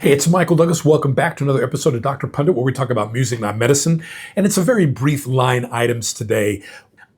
Hey, it's Michael Douglas. Welcome back to another episode of Dr. Pundit, where we talk about music, not medicine. And it's a very brief line items today.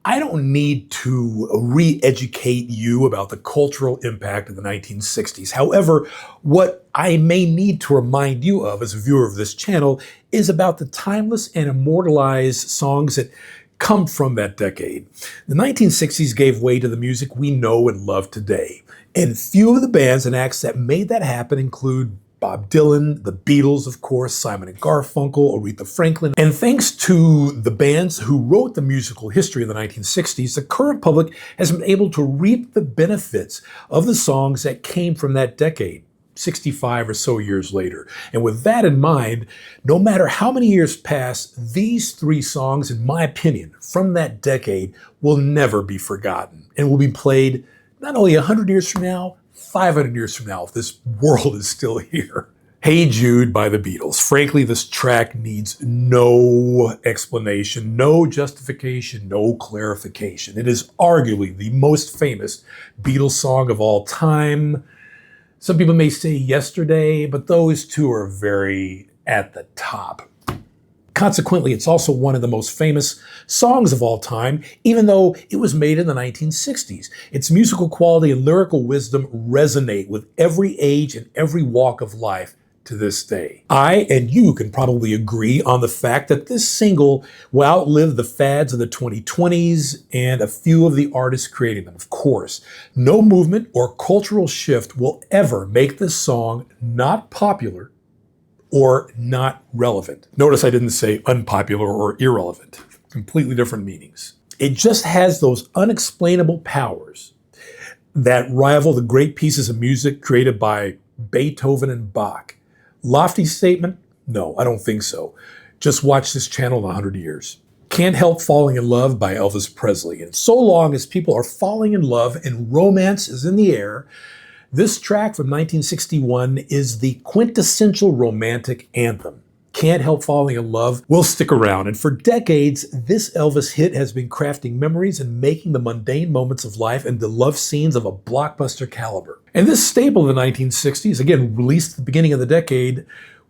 I don't need to re-educate you about the cultural impact of the 1960s. However, what I may need to remind you of as a viewer of this channel is about the timeless and immortalized songs that come from that decade. The 1960s gave way to the music we know and love today. And few of the bands and acts that made that happen include Bob Dylan, the Beatles, of course, Simon and Garfunkel, Aretha Franklin. And thanks to the bands who wrote the musical history of the 1960s, the current public has been able to reap the benefits of the songs that came from that decade, 65 or so years later. And with that in mind, no matter how many years pass, these three songs, in my opinion, from that decade will never be forgotten and will be played not only 100 years from now, 500 years from now, if this world is still here. Hey Jude by the Beatles. Frankly, this track needs no explanation, no justification, no clarification. It is arguably the most famous Beatles song of all time. Some people may say yesterday, but those two are very at the top. Consequently, it's also one of the most famous songs of all time, even though it was made in the 1960s. Its musical quality and lyrical wisdom resonate with every age and every walk of life to this day. I and you can probably agree on the fact that this single will outlive the fads of the 2020s and a few of the artists creating them. Of course, no movement or cultural shift will ever make this song not popular or not relevant. Notice I didn't say unpopular or irrelevant. Completely different meanings. It just has those unexplainable powers that rival the great pieces of music created by Beethoven and Bach. Lofty statement? No, I don't think so. Just watch this channel in 100 years. Can't Help Falling in Love by Elvis Presley. And so long as people are falling in love and romance is in the air, this track from 1961 is the quintessential romantic anthem. Can't Help Falling in Love will stick around, and for decades, this Elvis hit has been crafting memories and making the mundane moments of life into love scenes of a blockbuster caliber. And this staple of the 1960s, again, released at the beginning of the decade,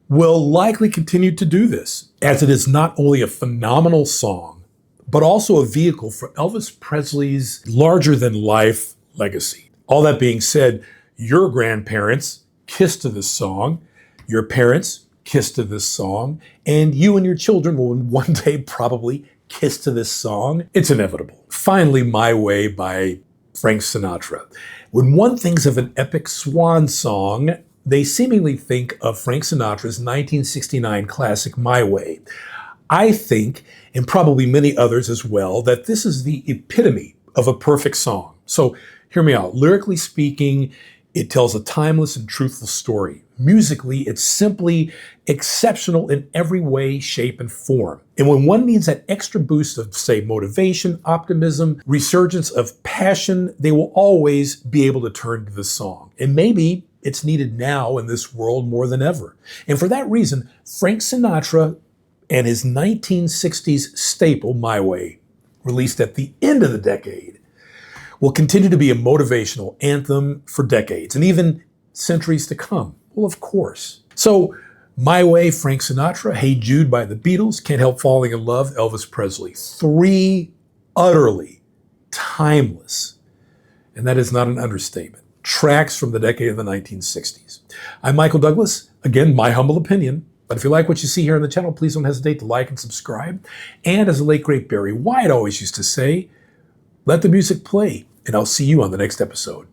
will likely continue to do this, as it is not only a phenomenal song, but also a vehicle for Elvis Presley's larger-than-life legacy. All that being said, your grandparents kissed to this song, your parents kissed to this song, and you and your children will one day probably kiss to this song. It's inevitable. Finally, My Way by Frank Sinatra. When one thinks of an epic swan song, they seemingly think of Frank Sinatra's 1969 classic My Way. I think, and probably many others as well, that this is the epitome of a perfect song. So hear me out. Lyrically speaking, it tells a timeless and truthful story. Musically, it's simply exceptional in every way, shape, and form. And when one needs that extra boost of, say, motivation, optimism, resurgence of passion, they will always be able to turn to this song. And maybe it's needed now in this world more than ever. And for that reason, Frank Sinatra and his 1960s staple, My Way, released at the end of the decade, will continue to be a motivational anthem for decades and even centuries to come. Well, of course. So, My Way, Frank Sinatra, Hey Jude by the Beatles, Can't Help Falling in Love, Elvis Presley. Three utterly timeless, and that is not an understatement, tracks from the decade of the 1960s. I'm Michael Douglas. Again, my humble opinion. But if you like what you see here on the channel, please don't hesitate to like and subscribe. And as the late great Barry White always used to say, let the music play, and I'll see you on the next episode.